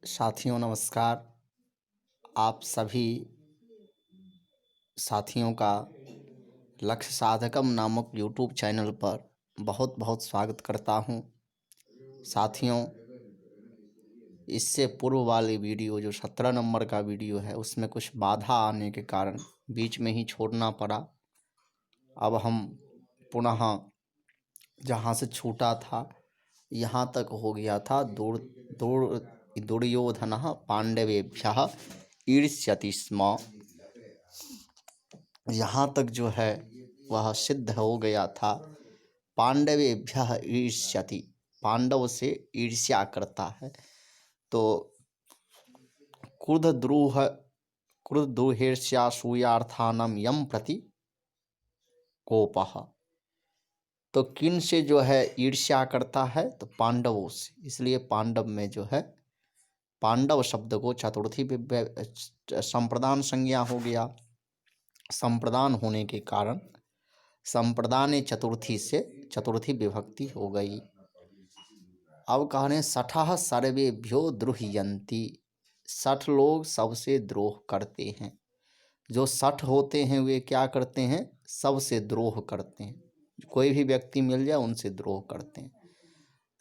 साथियों नमस्कार। आप सभी साथियों का लक्ष्य साधकम नामक यूट्यूब चैनल पर बहुत बहुत स्वागत करता हूं। साथियों, इससे पूर्व वाली वीडियो जो 17 नंबर का वीडियो है उसमें कुछ बाधा आने के कारण बीच में ही छोड़ना पड़ा। अब हम पुनः जहां से छूटा था यहाँ तक हो गया था। दुर्योधनः पांडवेभ्यः ईर्ष्यति स्म। यहाँ तक जो है वह सिद्ध हो गया था। पांडवेभ्यः ईर्ष्यति, पांडव से ईर्ष्या करता है। तो क्रुद्धद्रुहेर्ष्यासूयार्थानम यम प्रति कोपः। तो किन से जो है ईर्ष्या करता है? तो पांडवों से। इसलिए पांडव में जो है पांडव शब्द को चतुर्थी संप्रदान संज्ञा हो गया। संप्रदान होने के कारण संप्रदाने चतुर्थी से चतुर्थी विभक्ति हो गई। अब कह रहे हैं सठः सर्वेभ्यो द्रुह्यन्ति। 60 लोग सबसे द्रोह करते हैं। जो 60 होते हैं वे क्या करते हैं? सबसे द्रोह करते हैं। कोई भी व्यक्ति मिल जाए उनसे द्रोह करते हैं।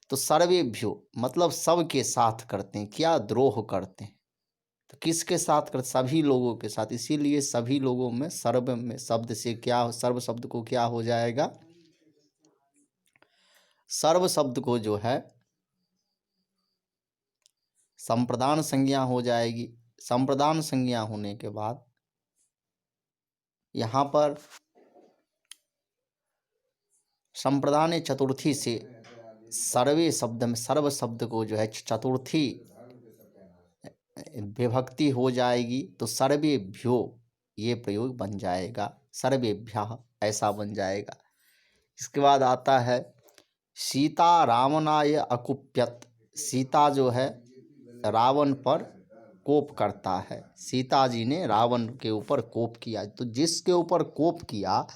तो सर्वेभ्यो मतलब सब के साथ करते हैं। क्या? द्रोह करते हैं। तो किसके साथ करते? सभी लोगों के साथ। इसीलिए सभी लोगों में सर्व में शब्द से क्या, सर्व शब्द को क्या हो जाएगा? सर्व शब्द को जो है संप्रदान संज्ञा हो जाएगी। संप्रदान संज्ञा होने के बाद यहाँ पर संप्रदान चतुर्थी से सर्वे शब्द में सर्व शब्द को जो है चतुर्थी विभक्ति हो जाएगी। तो सर्वेभ्यो ये प्रयोग बन जाएगा। सर्वेभ्यः ऐसा बन जाएगा। इसके बाद आता है सीता रावणाय अकुप्यत। सीता जो है रावण पर कोप करता है। सीता जी ने रावण के ऊपर कोप किया। तो जिसके ऊपर कोप किया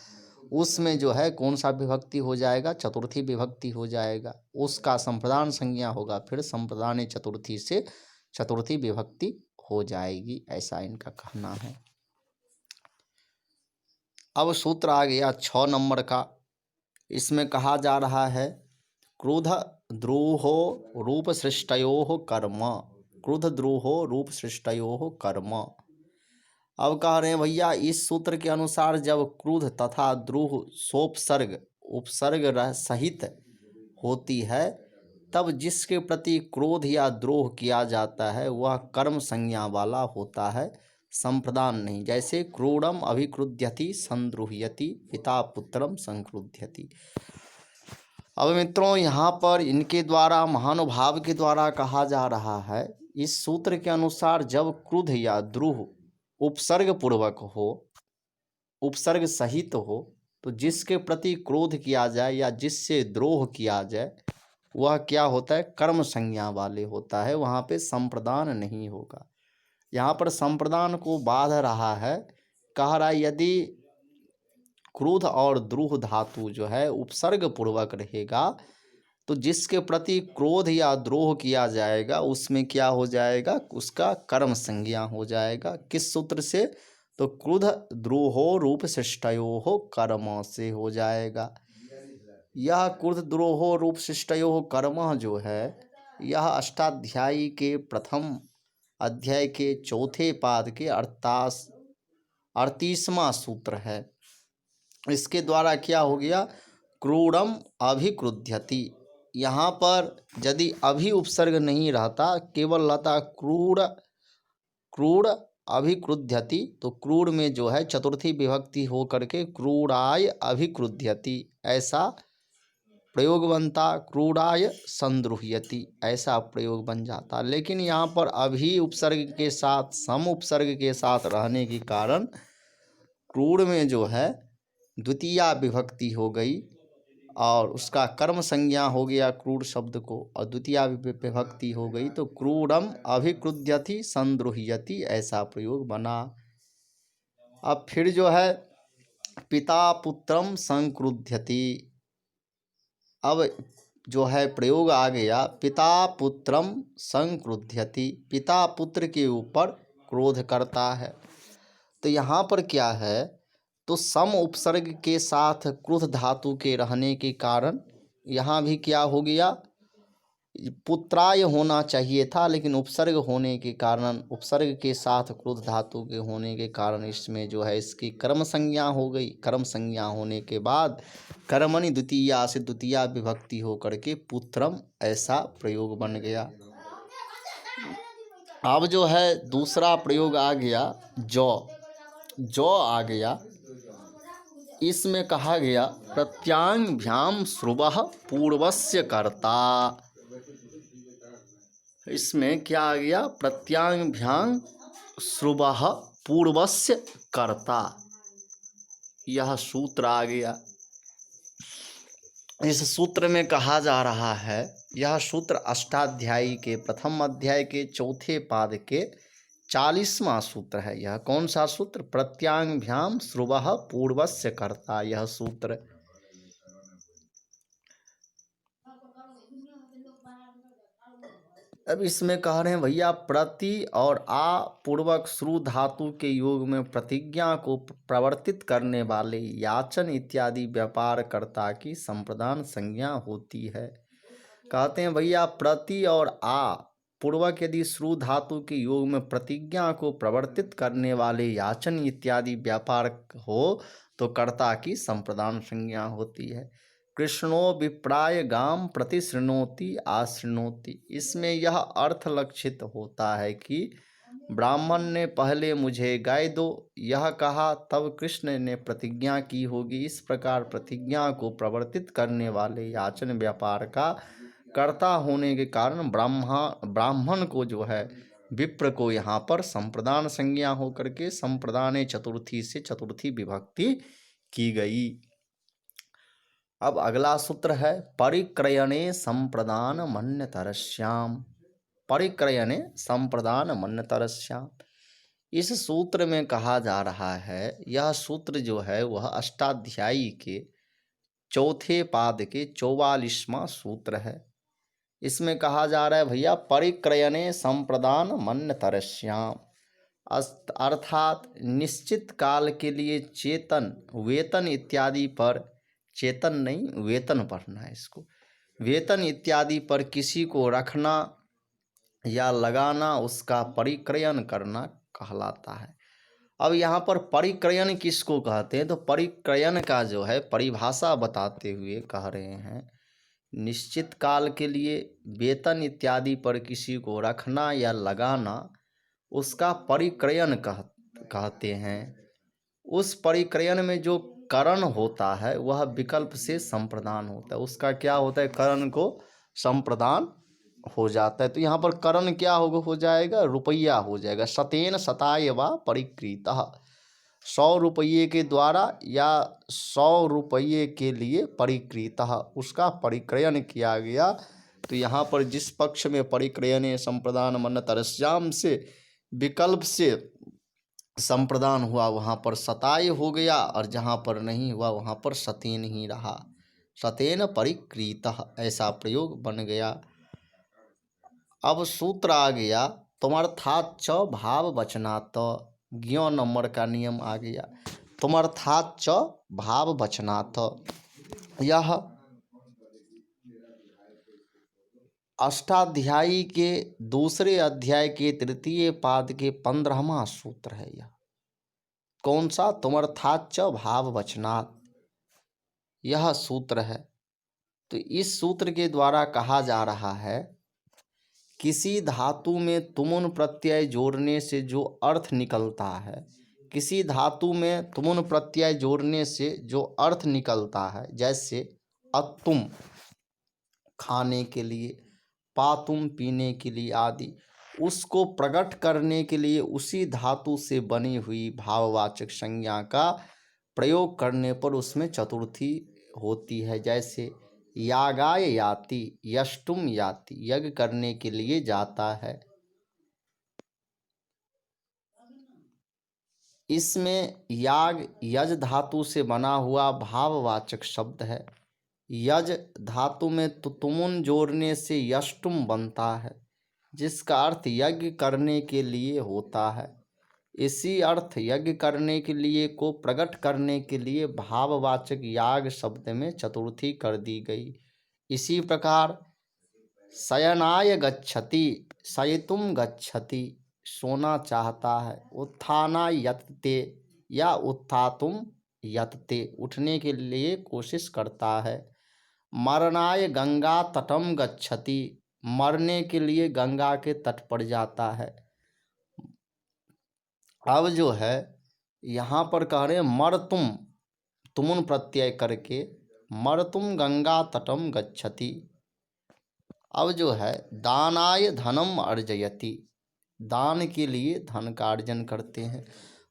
उसमें जो है कौन सा विभक्ति हो जाएगा? चतुर्थी विभक्ति हो जाएगा। उसका संप्रदान संज्ञा होगा। फिर संप्रदान चतुर्थी से चतुर्थी विभक्ति हो जाएगी। ऐसा इनका कहना है। अब सूत्र आ गया 6 नंबर का। इसमें कहा जा रहा है क्रोध द्रोहो रूप सृष्टयो कर्म। क्रोध द्रोहो रूप सृष्टयो कर्म। अब कह रहे हैं भैया इस सूत्र के अनुसार जब क्रोध तथा द्रोह सोपसर्ग उपसर्ग सहित होती है तब जिसके प्रति क्रोध या द्रोह किया जाता है वह कर्म संज्ञा वाला होता है, संप्रदान नहीं। जैसे क्रूरम अभिक्रुध्यति संद्रुह्यति पिता पुत्रम संक्रुध्यति। अब मित्रों यहाँ पर इनके द्वारा महानुभाव के द्वारा कहा जा रहा है इस सूत्र के अनुसार जब क्रोध या द्रोह उपसर्ग पूर्वक हो, उपसर्ग सहित हो, तो जिसके प्रति क्रोध किया जाए या जिससे द्रोह किया जाए वह क्या होता है? कर्म संज्ञा वाले होता है। वहाँ पे संप्रदान नहीं होगा। यहाँ पर संप्रदान को बाध रहा है। कह रहा है यदि क्रोध और द्रोह धातु जो है उपसर्ग पूर्वक रहेगा तो जिसके प्रति क्रोध या द्रोह किया जाएगा उसमें क्या हो जाएगा? उसका कर्म संज्ञा हो जाएगा। किस सूत्र से? तो क्रोध द्रोहो रूप सृष्टयो कर्म से हो जाएगा। यह क्रोध द्रोहो रूप सृष्टयो कर्म जो है यह अष्टाध्यायी के प्रथम अध्याय के चौथे पाद के 38वां सूत्र है। इसके द्वारा क्या हो गया? क्रूरम अभिक्रुध्यति। यहाँ पर यदि अभी उपसर्ग नहीं रहता, केवल रहता क्रूर, क्रूर अभिक्रुध्यति, तो क्रूर में जो है चतुर्थी विभक्ति हो करके क्रूराय अभिक्रुध्यति ऐसा प्रयोग बनता। क्रूराय संद्रुह्यति ऐसा प्रयोग बन जाता। लेकिन यहाँ पर अभी उपसर्ग के साथ सम उपसर्ग के साथ रहने के कारण क्रूर में जो है द्वितीया विभक्ति हो गई और उसका कर्म संज्ञा हो गया क्रूर शब्द को, और द्वितीया विभक्ति हो गई तो क्रूरम अभिक्रुध्यति संद्रुह्यति ऐसा प्रयोग बना। अब फिर जो है पिता पुत्रम संक्रुध्यति। अब जो है प्रयोग आ गया पिता पुत्रम संक्रुध्यति, पिता पुत्र के ऊपर क्रोध करता है। तो यहाँ पर क्या है, तो सम उपसर्ग के साथ क्रुध धातु के रहने के कारण यहाँ भी क्या हो गया, पुत्राय होना चाहिए था, लेकिन उपसर्ग होने के कारण, उपसर्ग के साथ क्रुध धातु के होने के कारण इसमें जो है इसकी कर्म संज्ञा हो गई। कर्म संज्ञा होने के बाद कर्मणि द्वितीया से द्वितीया विभक्ति होकर के पुत्रम ऐसा प्रयोग बन गया। अब जो है दूसरा प्रयोग आ गया जौ, जौ आ गया। इसमें कहा गया प्रत्यांभ्याम श्रुवः पूर्वस्य कर्ता। इसमें क्या आ गया, प्रत्यांभ्याम श्रुवः पूर्वस्य कर्ता, यह सूत्र आ गया। इस सूत्र में कहा जा रहा है, यह सूत्र अष्टाध्यायी के प्रथम अध्याय के चौथे पाद के 40वां सूत्र है। यह कौन सा सूत्र, प्रत्यांभ्याम श्रुवः पूर्वस्य कर्ता, यह सूत्र। अब इसमें कह रहे हैं भैया प्रति और आ पूर्वक श्रु धातु के योग में प्रतिज्ञा को प्रवर्तित करने वाले याचन इत्यादि व्यापार कर्ता की संप्रदान संज्ञा होती है। कहते हैं भैया प्रति और आ पूर्वक यदि श्रु धातु के योग में प्रतिज्ञा को प्रवर्तित करने वाले याचन इत्यादि व्यापार हो तो कर्ता की संप्रदान संज्ञा होती है। कृष्णो विप्राय गाम प्रतिशृणोति आशृणोति, इसमें यह अर्थ लक्षित होता है कि ब्राह्मण ने पहले मुझे गाय दो यह कहा, तब कृष्ण ने प्रतिज्ञा की होगी। इस प्रकार प्रतिज्ञा को प्रवर्तित करने वाले याचन व्यापार का कर्ता होने के कारण ब्राह्मण को जो है विप्र को यहाँ पर संप्रदान संज्ञा होकर के संप्रदाने चतुर्थी से चतुर्थी विभक्ति की गई। अब अगला सूत्र है परिक्रयणे संप्रदान मन्यतरस्याम, परिक्रयणे संप्रदान मन्यतरस्याम। इस सूत्र में कहा जा रहा है, यह सूत्र जो है वह अष्टाध्यायी के चौथे पाद के 44वां सूत्र है। इसमें कहा जा रहा है भैया परिक्रयणे संप्रदान मन्यतरस्याम, अर्थात निश्चित काल के लिए चेतन वेतन इत्यादि पर, चेतन नहीं वेतन पढ़ना है इसको, वेतन इत्यादि पर किसी को रखना या लगाना उसका परिक्रयण करना कहलाता है। अब यहाँ पर परिक्रयण किसको कहते हैं, तो परिक्रयण का जो है परिभाषा बताते हुए कह रहे हैं निश्चित काल के लिए वेतन इत्यादि पर किसी को रखना या लगाना उसका परिक्रयण कहते हैं। उस परिक्रयण में जो करण होता है वह विकल्प से संप्रदान होता है, उसका क्या होता है, करण को संप्रदान हो जाता है। तो यहाँ पर करण क्या हो जाएगा, रुपया हो जाएगा। सतेन सताय वा परिकृतः, 100 रुपये के द्वारा या 100 रुपये के लिए परिकृतः, उसका परिक्रयण किया गया। तो यहाँ पर जिस पक्ष में परिक्रयणे संप्रदान मन्यतरस्याम से विकल्प से संप्रदान हुआ वहाँ पर सताय हो गया, और जहाँ पर नहीं हुआ वहाँ पर सतेन ही रहा, सतेन परिकृतः ऐसा प्रयोग बन गया। अब सूत्र आ गया तुमर्थात च भाव वचनात्, ज्ञ नंबर का नियम आ गया। तुमर्थात च भाव वचनात्, यह अष्टाध्यायी के दूसरे अध्याय के तृतीय पाद के 15वां सूत्र है। यह कौन सा, तुमर्थात च भाव वचनात्, यह सूत्र है। तो इस सूत्र के द्वारा कहा जा रहा है किसी धातु में तुमुन प्रत्यय जोड़ने से जो अर्थ निकलता है, किसी धातु में तुमुन प्रत्यय जोड़ने से जो अर्थ निकलता है, जैसे अतुम खाने के लिए, पातुम पीने के लिए आदि, उसको प्रकट करने के लिए उसी धातु से बनी हुई भाववाचक संज्ञा का प्रयोग करने पर उसमें चतुर्थी होती है। जैसे यागाय याति, यष्टुम याति, यज्ञ करने के लिए जाता है। इसमें याग यज धातु से बना हुआ भाववाचक शब्द है। यज धातु में तुमुन जोड़ने से यष्टुम बनता है, जिसका अर्थ यज्ञ करने के लिए होता है। इसी अर्थ यज्ञ करने के लिए को प्रकट करने के लिए भाववाचक याग शब्द में चतुर्थी कर दी गई। इसी प्रकार शयनाय गच्छति, शयितुम गच्छति, सोना चाहता है। उत्थानाय यतते या उत्थातुम यतते, उठने के लिए कोशिश करता है। मरणाय गंगा तटम गच्छति, मरने के लिए गंगा के तट पर जाता है। अब जो है यहाँ पर कह रहे हैं मरतुम, तुमुन प्रत्यय करके मरतुम गंगा तटम गच्छति। अब जो है दानाय धनम अर्जयति, दान के लिए धन का अर्जन करते हैं।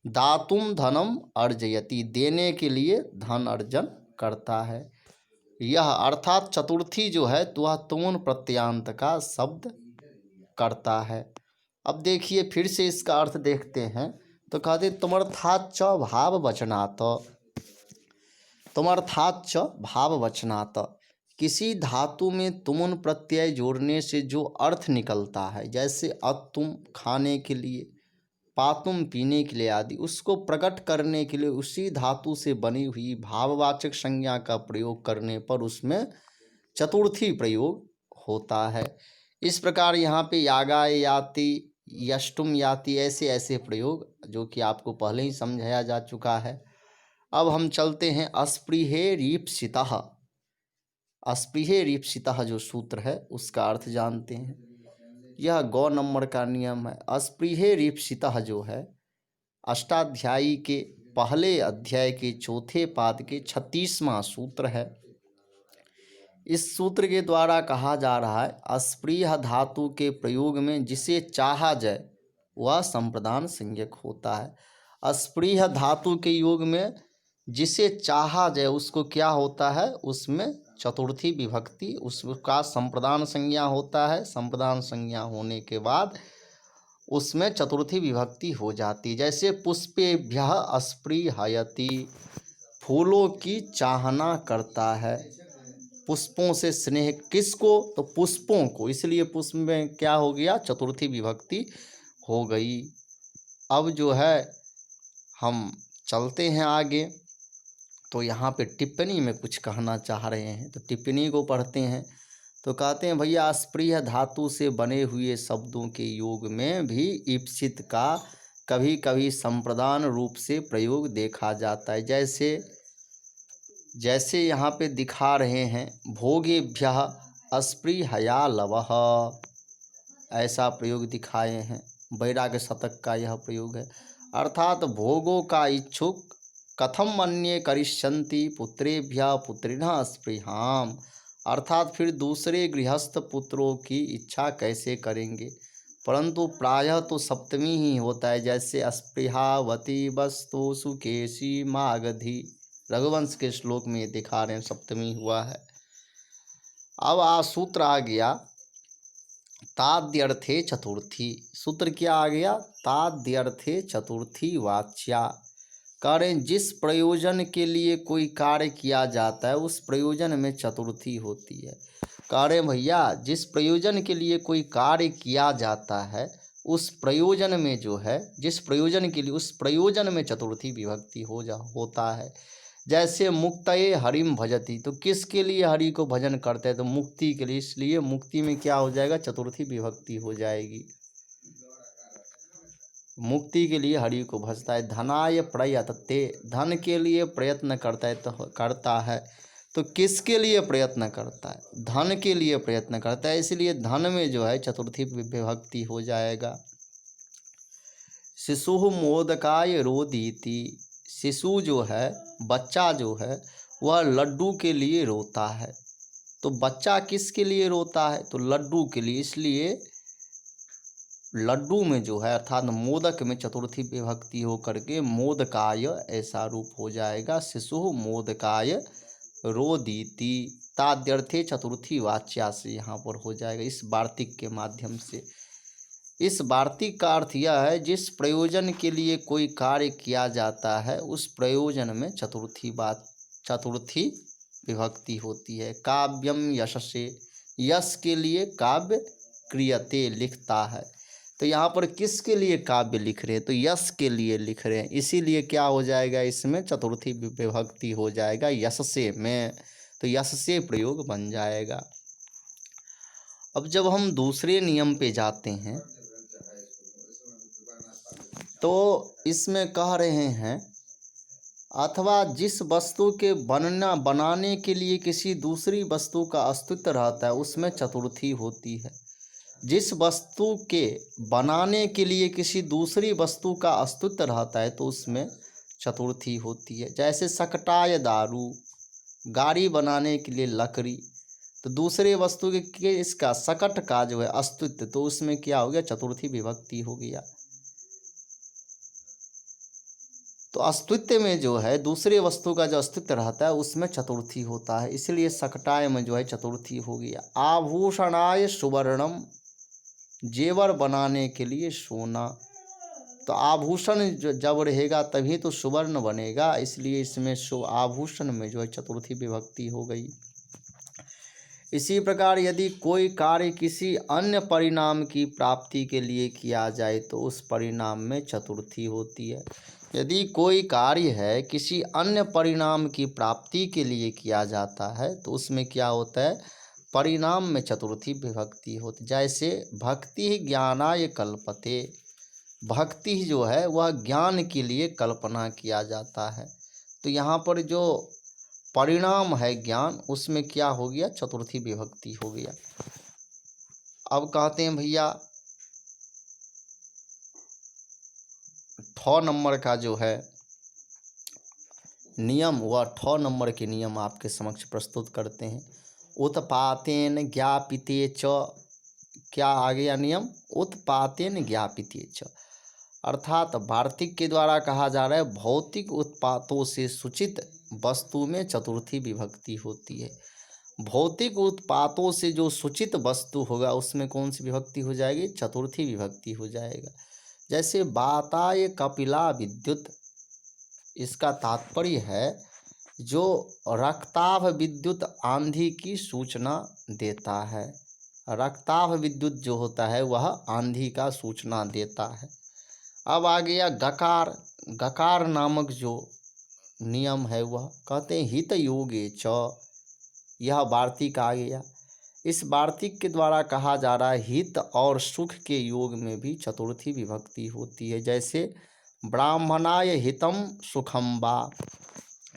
दातुम धनम अर्जयति, देने के लिए धन अर्जन करता है। यह अर्थात चतुर्थी जो है तो वह तुमुन प्रत्यांत का शब्द करता है। अब देखिए फिर से इसका अर्थ देखते हैं तो कहते तुमर्थाच भाव वचनात्, तुमर्थाच भाव वचनात्, किसी धातु में तुमुन प्रत्यय जोड़ने से जो अर्थ निकलता है, जैसे अतुम खाने के लिए, पातुम पीने के लिए आदि, उसको प्रकट करने के लिए उसी धातु से बनी हुई भाववाचक संज्ञा का प्रयोग करने पर उसमें चतुर्थी प्रयोग होता है। इस प्रकार यहाँ पे यागाय याति, यष्टुम याति, ऐसे ऐसे प्रयोग जो कि आपको पहले ही समझाया जा चुका है। अब हम चलते हैं अस्पृहे रीप्सितः। अस्पृहे रीप्सितः जो सूत्र है उसका अर्थ जानते हैं। यह गौ नंबर का नियम है। अस्पृहे रीप्सितः जो है अष्टाध्यायी के पहले अध्याय के चौथे पाद के 36वां सूत्र है। इस सूत्र के द्वारा कहा जा रहा है अस्पृह धातु के प्रयोग में जिसे चाहा जाए वह संप्रदान संज्ञक होता है। अस्पृह धातु के योग में जिसे चाहा जाए उसको क्या होता है, उसमें चतुर्थी विभक्ति, उसका संप्रदान संज्ञा होता है। संप्रदान संज्ञा होने के बाद उसमें चतुर्थी विभक्ति हो जाती। जैसे पुष्पेभ्यः अस्पृहयति, फूलों की चाहना करता है। पुष्पों से स्नेह किसको, तो पुष्पों को, इसलिए पुष्प में क्या हो गया, चतुर्थी विभक्ति हो गई। अब जो है हम चलते हैं आगे, तो यहाँ पे टिप्पणी में कुछ कहना चाह रहे हैं, तो टिप्पणी को पढ़ते हैं। तो कहते हैं भैया अस्पृह धातु से बने हुए शब्दों के योग में भी ईप्सित का कभी कभी संप्रदान रूप से प्रयोग देखा जाता है। जैसे यहाँ पे दिखा रहे हैं भोगेभ्यः अस्पृहया लवः, ऐसा प्रयोग दिखाए हैं। वैराग्य शतक का यह प्रयोग है। अर्थात भोगों का इच्छुक कथम अन्ये करिष्यन्ति पुत्रेभ्यः पुत्रिणः स्पृहाम, अर्थात फिर दूसरे गृहस्थ पुत्रों की इच्छा कैसे करेंगे, परंतु प्रायः तो सप्तमी ही होता है। जैसे अस्पृहावती वस्तु सुकेशी मागधी, रघुवंश के श्लोक में दिखा रहे हैं सप्तमी हुआ है। अब सूत्र आ गया ताद्यर्थे चतुर्थी। सूत्र क्या आ गया, ताद्यर्थे चतुर्थी वाच्या। कारण जिस प्रयोजन के लिए कोई कार्य किया जाता है उस प्रयोजन में चतुर्थी होती है। कारण भैया जिस प्रयोजन के लिए कोई कार्य किया जाता है उस प्रयोजन में जो है, जिस प्रयोजन के लिए उस प्रयोजन में चतुर्थी विभक्ति होता है। जैसे मुक्तये हरिम भजति, तो किसके लिए हरि को भजन करते हैं, तो मुक्ति के लिए, इसलिए मुक्ति में क्या हो जाएगा, चतुर्थी विभक्ति हो जाएगी। मुक्ति के लिए हरि को भजता है। धनाय प्रयतते, धन के लिए प्रयत्न करता है तो किसके लिए प्रयत्न करता है, धन के लिए प्रयत्न करता है, इसलिए धन में जो है चतुर्थी विभक्ति हो जाएगा। शिशु मोदकाय रोदीति, शिशु जो है, बच्चा जो है वह लड्डू के लिए रोता है। तो बच्चा किसके लिए रोता है, तो लड्डू के लिए, इसलिए लड्डू में जो है अर्थात मोदक में चतुर्थी विभक्ति हो करके मोदकाय ऐसा रूप हो जाएगा। शिशु मोदकाय रोदीति, ताद्यर्थे चतुर्थी वाच्या से यहाँ पर हो जाएगा इस वार्तिक के माध्यम से। इस वार्तिक का अर्थ यह है जिस प्रयोजन के लिए कोई कार्य किया जाता है उस प्रयोजन में चतुर्थी विभक्ति होती है। काव्यम यशसे, यश के लिए काव्य क्रियते लिखता है। तो यहाँ पर किसके लिए काव्य लिख रहे हैं, तो यश के लिए लिख रहे हैं, इसीलिए क्या हो जाएगा, इसमें चतुर्थी विभक्ति हो जाएगा यश से में, तो यश से प्रयोग बन जाएगा। अब जब हम दूसरे नियम पे जाते हैं तो इसमें कह रहे हैं अथवा जिस वस्तु के बनाने के लिए किसी दूसरी वस्तु का अस्तित्व रहता है उसमें चतुर्थी होती है। जिस वस्तु के बनाने के लिए किसी दूसरी वस्तु का अस्तित्व रहता है तो उसमें चतुर्थी होती है। जैसे सकटाय दारू, गाड़ी बनाने के लिए लकड़ी, तो दूसरे वस्तु के इसका सकट का जो है अस्तित्व, तो उसमें क्या हो गया, चतुर्थी विभक्ति हो गया। तो अस्तित्व में जो है दूसरे वस्तु का जो अस्तित्व रहता है उसमें चतुर्थी होता है, इसलिए सकटाय में जो है चतुर्थी हो गया। आभूषणाय सुवर्णम, जेवर बनाने के लिए सोना, तो आभूषण जब रहेगा तभी तो सुवर्ण बनेगा, इसलिए इसमें आभूषण में जो है चतुर्थी विभक्ति हो गई। इसी प्रकार यदि कोई कार्य किसी अन्य परिणाम की प्राप्ति के लिए किया जाए तो उस परिणाम में चतुर्थी होती है। यदि कोई कार्य है किसी अन्य परिणाम की प्राप्ति के लिए किया जाता है तो उसमें क्या होता है, परिणाम में चतुर्थी विभक्ति होती। जैसे भक्ति ज्ञानाय कल्पते, भक्ति जो है वह ज्ञान के लिए कल्पना किया जाता है, तो यहाँ पर जो परिणाम है ज्ञान, उसमें क्या हो गया, चतुर्थी विभक्ति हो गया। अब कहते हैं भैया 6 नंबर का जो है नियम, वह 6 नंबर के नियम आपके समक्ष प्रस्तुत करते हैं। उत्पातेन ज्ञापिते च, क्या आ गया नियम, उत्पातेन ज्ञापिते च, अर्थात वार्तिक के द्वारा कहा जा रहा है भौतिक उत्पातों से सूचित वस्तु में चतुर्थी विभक्ति होती है। भौतिक उत्पातों से जो सूचित वस्तु होगा उसमें कौन सी विभक्ति हो जाएगी, चतुर्थी विभक्ति हो जाएगा। जैसे बाताय कपिला विद्युत, इसका तात्पर्य है जो रक्ताभ विद्युत आंधी की सूचना देता है। रक्ताभ विद्युत जो होता है वह आंधी का सूचना देता है। अब आ गया गकार, गकार नामक जो नियम है वह कहते हैं हित योगे च, यह वार्तिक आ गया। इस वार्तिक के द्वारा कहा जा रहा है हित और सुख के योग में भी चतुर्थी विभक्ति होती है। जैसे ब्राह्मणाय हितम सुखम वा,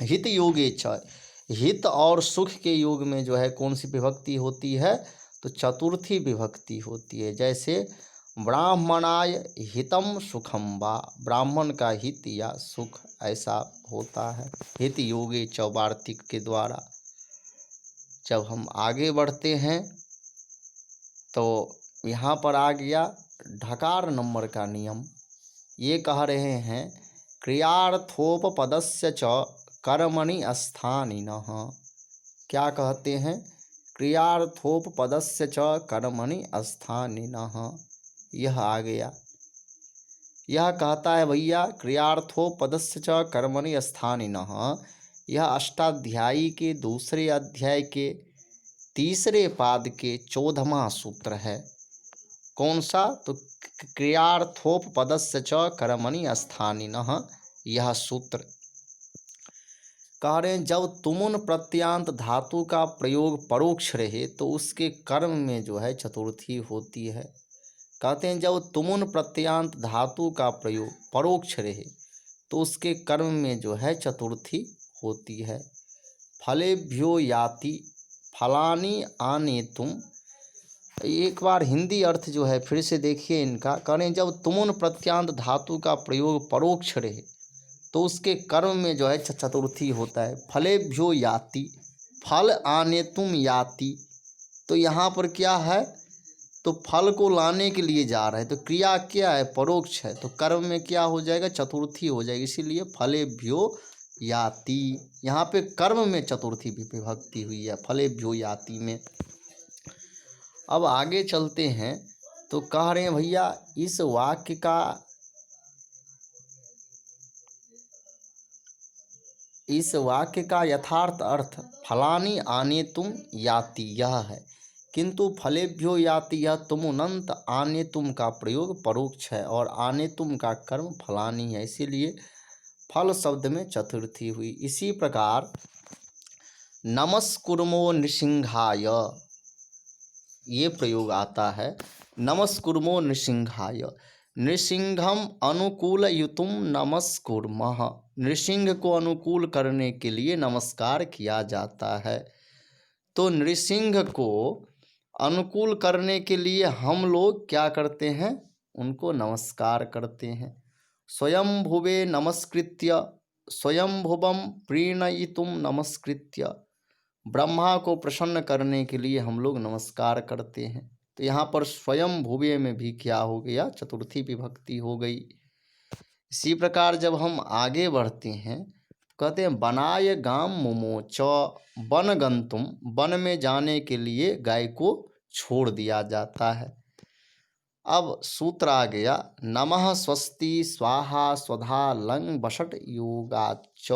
हित योगे च, हित और सुख के योग में जो है कौन सी विभक्ति होती है, तो चतुर्थी विभक्ति होती है। जैसे ब्राह्मणाय हितम सुखम वा, ब्राह्मण का हित या सुख ऐसा होता है हित योगे च वार्तिक के द्वारा। जब हम आगे बढ़ते हैं तो यहाँ पर आ गया ढकार नंबर का नियम। ये कह रहे हैं क्रियार्थोपपदस्य च कर्मणि स्थानिनः, क्या कहते हैं, क्रियार्थोपपदस्य च कर्मणि स्थानिनः, यह आ गया। यह कहता है भैया क्रियार्थोपपदस्य च कर्मणि स्थानिनः, यह अष्टाध्यायी के दूसरे अध्याय के तीसरे पाद के 14वां सूत्र है। कौन सा, तो क्रियार्थोपपदस्य च कर्मणि स्थानिनः, यह सूत्र कह रहे हैं जब तुमुन प्रत्यांत धातु का प्रयोग परोक्ष रहे तो उसके कर्म में जो है चतुर्थी होती है। कहते हैं जब तुमुन प्रत्यांत धातु का प्रयोग परोक्ष रहे तो उसके कर्म में जो है चतुर्थी होती है। फलेभ्यो याति, फलानी आने तुम, एक बार हिंदी अर्थ जो है फिर से देखिए इनका। करें जब तुमुन प्रत्यांत धातु का प्रयोग परोक्ष रहे तो उसके कर्म में जो है चतुर्थी होता है। फलेभ्यो याति, फल आने तुम याति, तो यहाँ पर क्या है, तो फल को लाने के लिए जा रहे हैं, तो क्रिया क्या है, परोक्ष है, तो कर्म में क्या हो जाएगा, चतुर्थी हो जाएगी, इसीलिए फलेभ्यो याति। यहाँ पे कर्म में चतुर्थी विभक्ति हुई है फलेभ्यो याति में। अब आगे चलते हैं तो कह रहे हैं भैया इस वाक्य का इस वाक्य का यथार्थ अर्थ फलानि आनेतुम याति यह है, किंतु फलेभ्यो याति यह तुमुनंत आनेतुम का प्रयोग परोक्ष है और आनेतुम का कर्म फलानि है, इसीलिए फल शब्द में चतुर्थी हुई। इसी प्रकार नमस्कुर्मो नृसिंहाय, ये प्रयोग आता है। नमस्कुर्मो नृसिंहाय, नृसिंहम अनुकूलयुतुम नमस्कुर्मः, नृसिंह को अनुकूल करने के लिए नमस्कार किया जाता है। तो नृसिंह को अनुकूल करने के लिए हम लोग क्या करते हैं, उनको नमस्कार करते हैं। स्वयंभुवे नमस्कृत्य स्वयंभुवम प्रीणयितुम नमस्कृत्य, ब्रह्मा को प्रसन्न करने के लिए हम लोग नमस्कार करते हैं। तो यहाँ पर स्वयं भुवे में भी क्या हो गया, चतुर्थी विभक्ति हो गई। इसी प्रकार जब हम आगे बढ़ते हैं, कहते हैं बनाय गाम मुमोच, वन गंतुम, वन में जाने के लिए गाय को छोड़ दिया जाता है। अब सूत्र आ गया, नमः स्वस्ति स्वाहा स्वधा लंग बसट योगाच।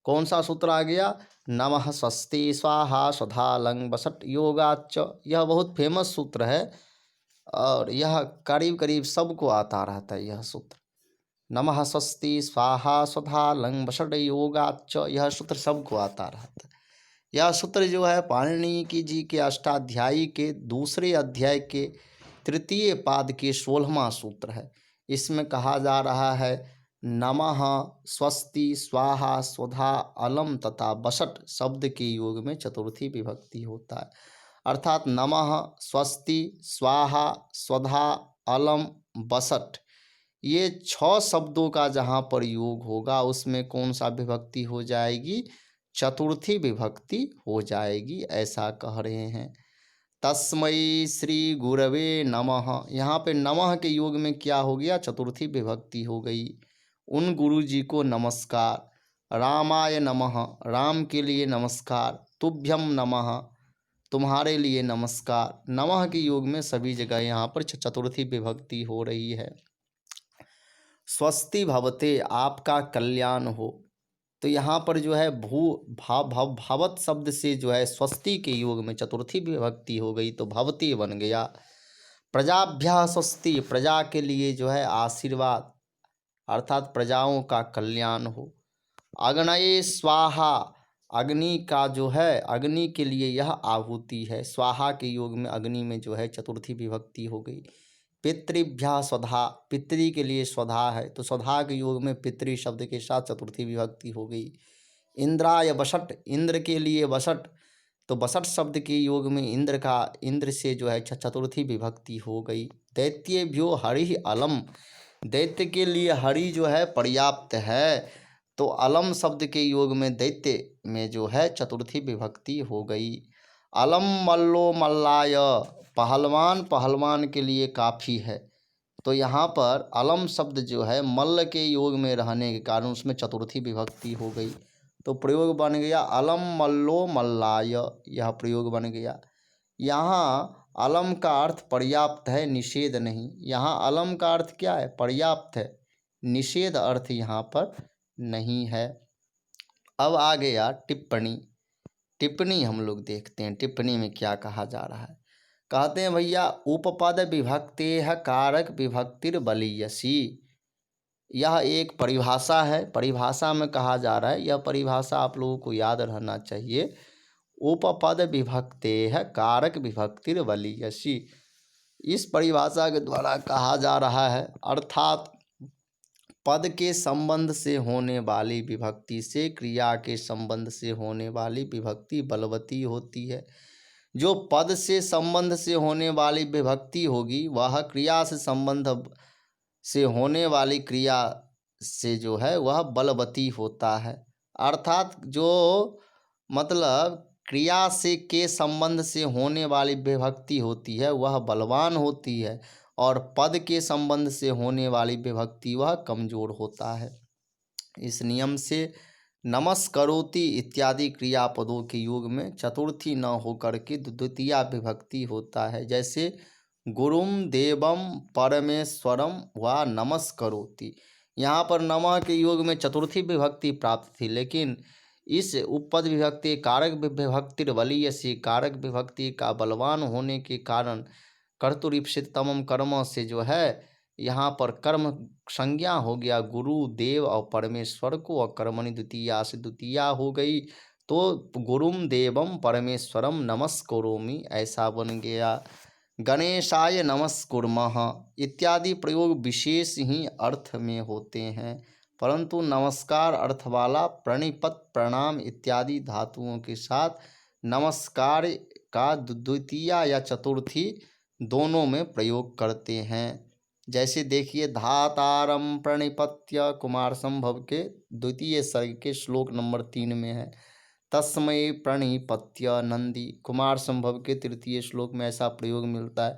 कौन सा सूत्र आ गया, नमः स्वस्ति स्वाहा स्वधा लंग बसट योगाच। यह बहुत फेमस सूत्र है और यह करीब करीब सबको आता रहता है। यह सूत्र नमः स्वस्ति स्वाहा स्वधा लंग बसट योगाच, यह सूत्र सबको आता रहता है। यह सूत्र जो है पाणिनि की जी के अष्टाध्यायी के दूसरे अध्याय के तृतीय पाद के 16वां सूत्र है। इसमें कहा जा रहा है नमः स्वस्ति स्वाहा स्वधा अलम तथा बसट शब्द के योग में चतुर्थी विभक्ति होता है। अर्थात नमः स्वस्ति स्वाहा स्वधा अलम बसट, ये 6 शब्दों का जहाँ पर योग होगा उसमें कौन सा विभक्ति हो जाएगी, चतुर्थी विभक्ति हो जाएगी, ऐसा कह रहे हैं। तस्मै श्री गुरवे नमः, यहाँ पे नमः के योग में क्या हो गया, चतुर्थी विभक्ति हो गई। उन गुरु जी को नमस्कार। रामाय नमः, राम के लिए नमस्कार। तुभ्यम नमः, तुम्हारे लिए नमस्कार। नमः के योग में सभी जगह यहाँ पर चतुर्थी विभक्ति हो रही है। स्वस्ति भवते, आपका कल्याण हो, तो यहाँ पर जो है भावत शब्द से जो है स्वस्ति के योग में चतुर्थी विभक्ति हो गई तो भवते बन गया। प्रजाभ्यः स्वस्ति, प्रजा के लिए जो है आशीर्वाद, अर्थात प्रजाओं का कल्याण हो। अग्नये स्वाहा, अग्नि का जो है, अग्नि के लिए यह आहुति है। स्वाहा के योग में अग्नि में जो है चतुर्थी विभक्ति हो गई। पितृभ्यः स्वधा, पितृ के लिए स्वधा है तो स्वधा के योग में पितृ शब्द के साथ चतुर्थी विभक्ति हो गई। इंद्राय वसट, इंद्र के लिए वसट, तो वसट शब्द के योग में इंद्र का, इंद्र से जो है चतुर्थी विभक्ति हो गई। दैत्येभ्यो हरि अलम, दैत्य के लिए हरि जो है पर्याप्त है तो अलम शब्द के योग में दैत्य में जो है चतुर्थी विभक्ति हो गई। अलम मल्लो मल्लाय, पहलवान पहलवान के लिए काफ़ी है तो यहाँ पर अलम शब्द जो है मल्ल के योग में रहने के कारण उसमें चतुर्थी विभक्ति हो गई तो प्रयोग बन गया अलम मल्लो मल्लाय, यह प्रयोग बन गया। यहाँ अलम का अर्थ पर्याप्त है, निषेध नहीं। यहाँ अलम का अर्थ क्या है, पर्याप्त है, निषेध अर्थ यहाँ पर नहीं है। अब आ गया टिप्पणी। टिप्पणी हम लोग देखते हैं, टिप्पणी में क्या कहा जा रहा है। कहते हैं भैया उपपद विभक्तेः कारक विभक्तिर बलीयसी, यह एक परिभाषा है। परिभाषा में कहा जा रहा है, यह परिभाषा आप लोगों को याद रहना चाहिए। उपपद विभक्तेः कारक विभक्तिर बलीयसी, इस परिभाषा के द्वारा कहा जा रहा है अर्थात पद के संबंध से होने वाली विभक्ति से क्रिया के संबंध से होने वाली विभक्ति बलवती होती है। जो पद से संबंध से होने वाली विभक्ति होगी वह क्रिया से संबंध से होने वाली क्रिया से जो है वह बलवती होता है। अर्थात जो मतलब क्रिया से के संबंध से होने वाली विभक्ति होती है वह बलवान होती है और पद के संबंध से होने वाली विभक्ति वह कमजोर होता है। इस नियम से नमस्करोति इत्यादि क्रियापदों के योग में चतुर्थी न होकर के द्वितीया विभक्ति होता है। जैसे गुरुम देवम परमेश्वरम व नमस्करोति, यहाँ पर नमः के योग में चतुर्थी विभक्ति प्राप्त थी, लेकिन इस उपपद विभक्ति कारक विभक्ति बलीयसी कारक विभक्ति का बलवान होने के कारण कर्तुरीप्सित तमम कर्म से जो है यहाँ पर कर्म संज्ञा हो गया गुरु देव और परमेश्वर को, और कर्मणि द्वितीया से द्वितीया हो गई, तो गुरुम देवम परमेश्वरम नमस्कुरोमि ऐसा बन गया। गणेशाय नमस्कुर्मः इत्यादि प्रयोग विशेष ही अर्थ में होते हैं, परंतु नमस्कार अर्थ वाला प्रणिपत प्रणाम इत्यादि धातुओं के साथ नमस्कार का द्वितीया या चतुर्थी दोनों में प्रयोग करते हैं। जैसे देखिए धातारम प्रणिपत्य कुमार संभव के द्वितीय सर्ग के श्लोक नंबर 3 में है। तस्मै प्रणिपत्य नंदी कुमार संभव के तृतीय श्लोक में ऐसा प्रयोग मिलता है।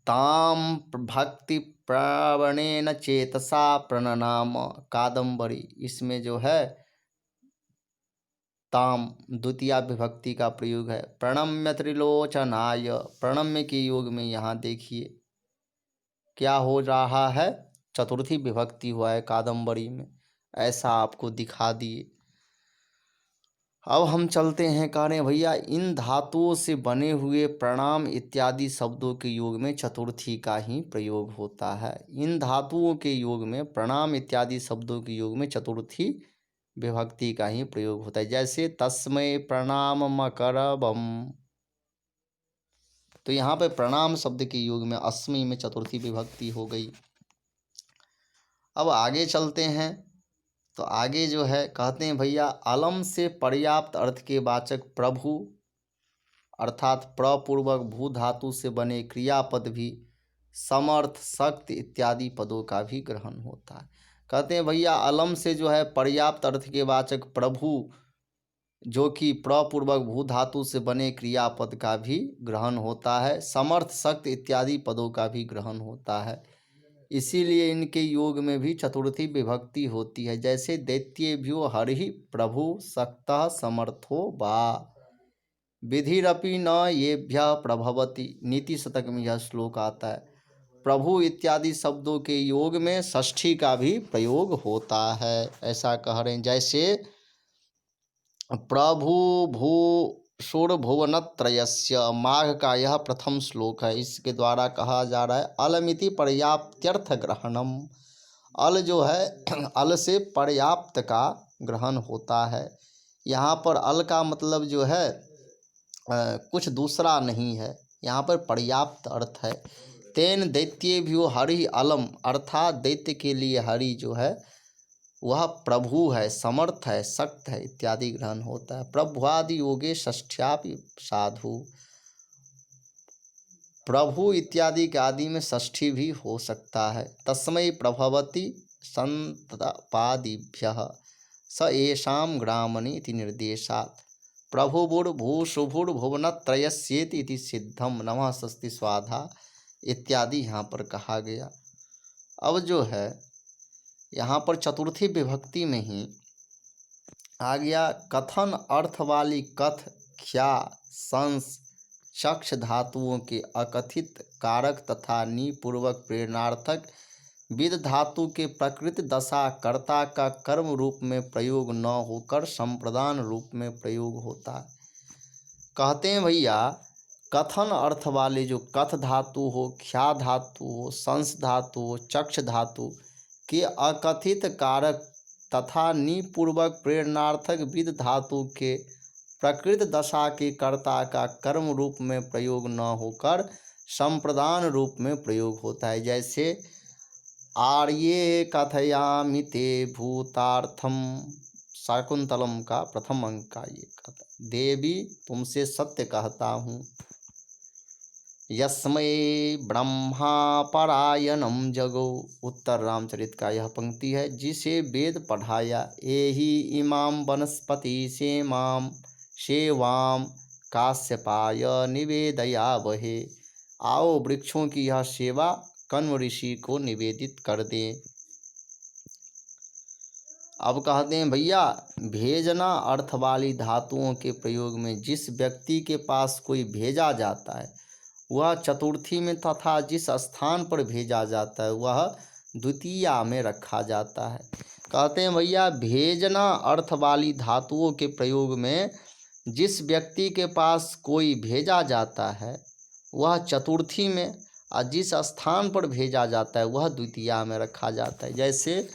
ताम भक्ति प्रावणेन चेतसा प्रणनाम कादम्बरी, इसमें जो है ताम द्वितीया विभक्ति का प्रयोग है। प्रणम्य त्रिलोचनाय प्रणम्य के योग में यहाँ देखिए क्या हो रहा है, चतुर्थी विभक्ति हुआ है कादम्बरी में, ऐसा आपको दिखा दिए। अब हम चलते हैं, कह रहे हैं भैया इन धातुओं से बने हुए प्रणाम इत्यादि शब्दों के योग में चतुर्थी का ही प्रयोग होता है। इन धातुओं के योग में प्रणाम इत्यादि शब्दों के योग में चतुर्थी विभक्ति का ही प्रयोग होता है। जैसे तस्मै प्रणाम मकरबम, तो यहाँ पे प्रणाम शब्द के योग में अस्मि में चतुर्थी विभक्ति हो गई। अब आगे चलते हैं, तो आगे जो है कहते हैं भैया अलम से पर्याप्त अर्थ के वाचक प्रभु अर्थात प्रपूर्वक भू धातु से बने क्रियापद भी समर्थ शक्ति इत्यादि पदों का भी ग्रहण होता है। कहते हैं भैया अलम से जो है पर्याप्त अर्थ के वाचक प्रभु जो कि प्रपूर्वक भू धातु से बने क्रियापद का भी ग्रहण होता है, समर्थ शक्ति इत्यादि पदों का भी ग्रहण होता है। इसीलिए इनके योग में भी चतुर्थी विभक्ति होती है। जैसे दैत्येभ्यो हरिः प्रभु शक्तः समर्थो वा विधिरपि न येभ्यः प्रभवति, नीति शतक में यह श्लोक आता है। प्रभु इत्यादि शब्दों के योग में षष्ठी का भी प्रयोग होता है, ऐसा कह रहे हैं। जैसे प्रभु भू शूरभुवनत्रयस्य माघ का यह प्रथम श्लोक है, इसके द्वारा कहा जा रहा है अलमिति पर्याप्त्यर्थ ग्रहणम। अल जो है अल से पर्याप्त का ग्रहण होता है। यहाँ पर अल का मतलब जो है कुछ दूसरा नहीं है, यहाँ पर पर्याप्त अर्थ है। तेन दैत्येभ्यो हरि अलम, अर्थात दैत्य के लिए हरि जो है वह प्रभु है, समर्थ है, शक्त है इत्यादि ग्रहण होता है। प्रभुआदि योगे षष्ठ्यापि साधु, प्रभु इत्यादि के आदि में षष्ठी भी हो सकता है। तस्मै प्रभवति संतपादिभ्यः स एषां ग्रामणि इति निर्देशात् प्रभुर्भूषुभुर्भुवनत्रयस्येति इति सिद्धम नमः स्वस्ति स्वाधा इत्यादि यहाँ पर कहा गया। अब जो है यहाँ पर चतुर्थी विभक्ति में ही आ गया कथन अर्थ वाली कथ ख्या संस चक्ष धातुओं के अकथित कारक तथा निपूर्वक प्रेरणार्थक विद धातु के प्रकृत दशा कर्ता का कर्म रूप में प्रयोग न होकर संप्रदान रूप में प्रयोग होता है। कहते हैं भैया कथन अर्थ वाले जो कथ धातु हो, ख्या धातु हो, संस धातु हो, चक्ष धातु के अकथित कारक तथा निपूर्वक प्रेरणार्थक विद धातु के प्रकृत दशा के कर्ता का कर्म रूप में प्रयोग न होकर संप्रदान रूप में प्रयोग होता है। जैसे आर्ये कथयामि ते भूतार्थम, शाकुंतलम का प्रथम अंक का ये कथा, देवी तुमसे सत्य कहता हूँ। यस्मै ब्रह्मा परायणम जगो, उत्तर रामचरित का यह पंक्ति है। जिसे वेद पढ़ाया एहि इमाम वनस्पति सेवाम काश्यपाय निवेदयावहे, आओ वृक्षों की यह सेवा कण्व ऋषि को निवेदित कर दें। अब कहते हैं भैया भेजना अर्थ वाली धातुओं के प्रयोग में जिस व्यक्ति के पास कोई भेजा जाता है वह चतुर्थी में तथा जिस स्थान पर भेजा जाता है वह द्वितीया में रखा जाता है। कहते हैं भैया भेजना अर्थ वाली धातुओं के प्रयोग में जिस व्यक्ति के पास कोई भेजा जाता है वह चतुर्थी में, और जिस स्थान पर भेजा जाता है वह द्वितीया में रखा जाता है। जैसे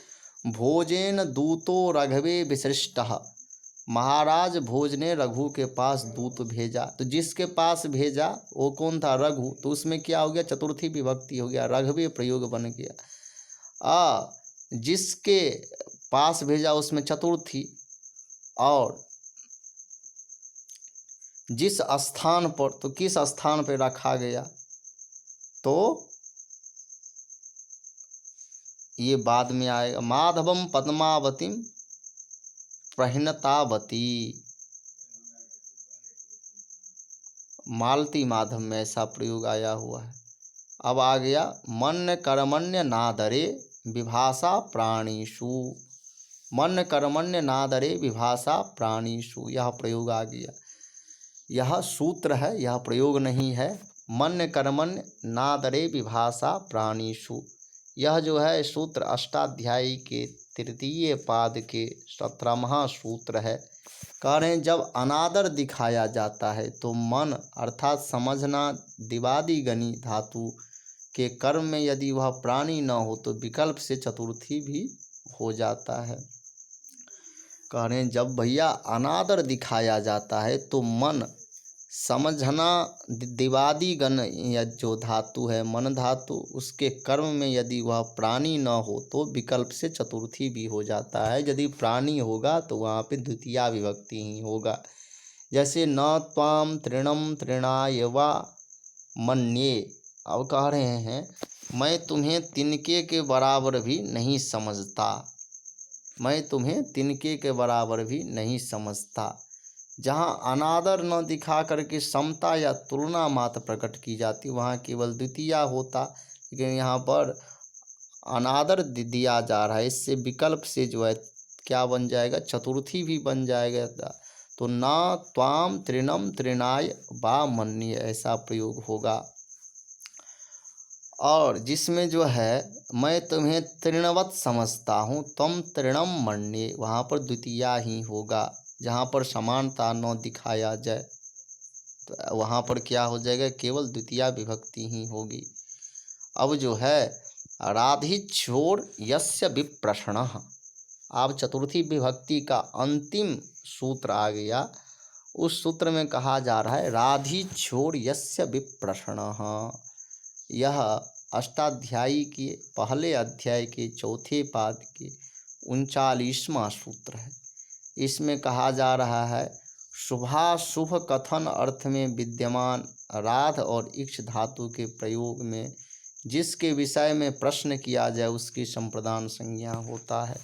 भोजेन दूतो रघवे विशिष्टः, महाराज भोज ने रघु के पास दूत भेजा, तो जिसके पास भेजा वो कौन था? रघु। तो उसमें क्या हो गया? चतुर्थी विभक्ति हो गया, रघवे प्रयोग बन गया। जिसके पास भेजा उसमें चतुर्थी, और जिस स्थान पर, तो किस स्थान पर रखा गया? तो ये बाद में आएगा। माधवम पद्मावतीम प्रहिनतावती, मालती माधव में ऐसा प्रयोग आया हुआ है। अब आ गया मन्य कर्मण्य नादरे विभाषा प्राणीषु, मन्य कर्मण्य नादरे विभाषा प्राणीषु, यह प्रयोग आ गया। यह सूत्र है, यह प्रयोग नहीं है। मन्य कर्मण्य नादरे विभाषा प्राणीषु, यह जो है सूत्र अष्टाध्यायी के तृतीय पाद के 17वां सूत्र है। कह रहे हैं जब अनादर दिखाया जाता है तो मन अर्थात समझना दिवादी गणी धातु के कर्म में यदि वह प्राणी न हो तो विकल्प से चतुर्थी भी हो जाता है। कह रहे हैं जब भैया अनादर दिखाया जाता है तो मन समझना दिवादी गण या जो धातु है मन धातु, उसके कर्म में यदि वह प्राणी न हो तो विकल्प से चतुर्थी भी हो जाता है। यदि प्राणी होगा तो वहाँ पे द्वितीया विभक्ति ही होगा। जैसे न त्वाम तृणम तृणाय वा मन्ये, अब कह रहे हैं मैं तुम्हें तिनके के बराबर भी नहीं समझता, मैं तुम्हें तिनके के बराबर भी नहीं समझता। जहाँ अनादर न दिखा करके समता या तुलना मात्र प्रकट की जाती वहाँ केवल द्वितीया होता, लेकिन यहाँ पर अनादर दिया जा रहा है, इससे विकल्प से जो है क्या बन जाएगा? चतुर्थी भी बन जाएगा। तो ना त्वाम तृणम तृणाय वा मन्ये ऐसा प्रयोग होगा। और जिसमें जो है मैं तुम्हें तृणवत समझता हूँ तम तृणम मन्ये, वहाँ पर द्वितीया ही होगा। जहाँ पर समानता न दिखाया जाए तो वहाँ पर क्या हो जाएगा? केवल द्वितीया विभक्ति ही होगी। अब जो है राधिच्छोर यस्य विप्रश्नः, अब चतुर्थी विभक्ति का अंतिम सूत्र आ गया। उस सूत्र में कहा जा रहा है राधिच्छोर यस्य विप्रश्नः, यह अष्टाध्यायी के पहले अध्याय के चौथे पाद के 39वां सूत्र है। इसमें कहा जा रहा है शुभाशुभ कथन अर्थ में विद्यमान राध और इक्ष धातु के प्रयोग में जिसके विषय में प्रश्न किया जाए उसकी संप्रदान संज्ञा होता है।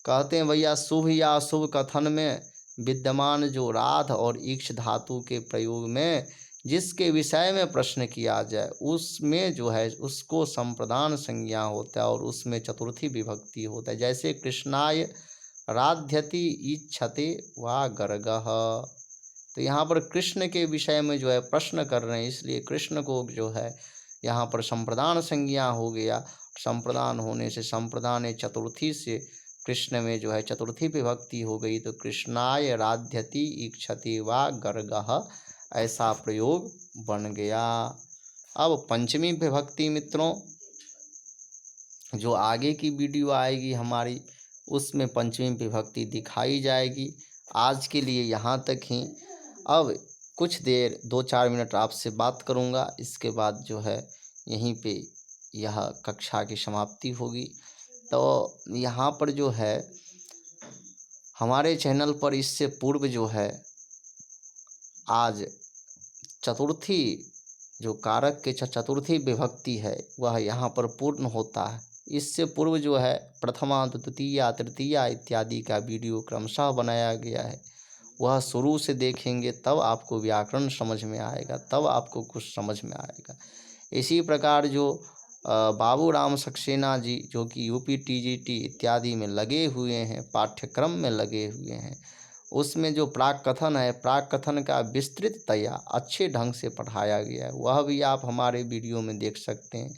कहते हैं भैया शुभ या अशुभ कथन में विद्यमान जो राध और इक्ष धातु के प्रयोग में जिसके विषय में प्रश्न किया जाए उसमें जो है उसको संप्रदान संज्ञा होता है और उसमें चतुर्थी विभक्ति होता है। जैसे कृष्णाय राध्यति इच्छते वा गर्गः, तो यहाँ पर कृष्ण के विषय में जो है प्रश्न कर रहे हैं, इसलिए कृष्ण को जो है यहाँ पर संप्रदान संज्ञा हो गया। संप्रदान होने से संप्रदान चतुर्थी से कृष्ण में जो है चतुर्थी विभक्ति हो गई, तो कृष्णाय राध्यति इच्छति वा गर्गः ऐसा प्रयोग बन गया। अब पंचमी विभक्ति मित्रों जो आगे की वीडियो आएगी हमारी उसमें पंचमी विभक्ति दिखाई जाएगी। आज के लिए यहाँ तक ही। अब कुछ देर 2-4 मिनट आपसे बात करूँगा, इसके बाद जो है यहीं पे यह कक्षा की समाप्ति होगी। तो यहाँ पर जो है हमारे चैनल पर इससे पूर्व जो है आज चतुर्थी जो कारक के चतुर्थी विभक्ति है वह यहाँ पर पूर्ण होता है। इससे पूर्व जो है प्रथमा द्वितीया तृतीया इत्यादि का वीडियो क्रमशः बनाया गया है, वह शुरू से देखेंगे तब आपको व्याकरण समझ में आएगा, तब आपको कुछ समझ में आएगा। इसी प्रकार जो बाबू राम सक्सेना जी जो कि यूपी टीजीटी इत्यादि में लगे हुए हैं, पाठ्यक्रम में लगे हुए हैं, उसमें जो प्राक कथन है, प्राक कथन का विस्तृततया अच्छे ढंग से पढ़ाया गया है, वह भी आप हमारे वीडियो में देख सकते हैं।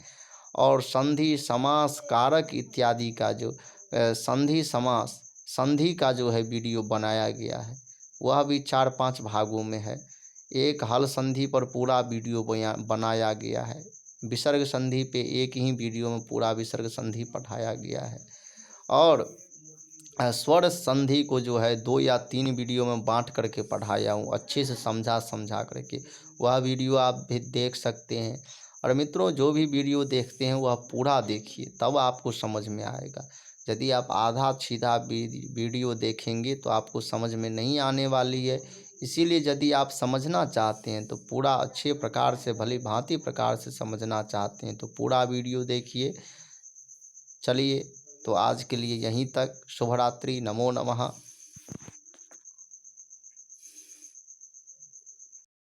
और संधि समास कारक इत्यादि का जो संधि समास संधि का जो है वीडियो बनाया गया है, वह भी 4-5 भागों में है। एक हल संधि पर पूरा वीडियो बनाया गया है। विसर्ग संधि पे एक ही वीडियो में पूरा विसर्ग संधि पढ़ाया गया है। और स्वर संधि को जो है 2 या 3 वीडियो में बांट करके पढ़ाया हूँ, अच्छे से समझा करके। वह वीडियो आप भी देख सकते हैं। और मित्रों, जो भी वीडियो देखते हैं वह पूरा देखिए, तब आपको समझ में आएगा। यदि आप आधा सीधा वीडियो देखेंगे तो आपको समझ में नहीं आने वाली है। इसीलिए यदि आप समझना चाहते हैं तो पूरा अच्छे प्रकार से, भली भांति प्रकार से समझना चाहते हैं तो पूरा वीडियो देखिए। चलिए, तो आज के लिए यहीं तक। शुभ रात्रि। नमो नमः।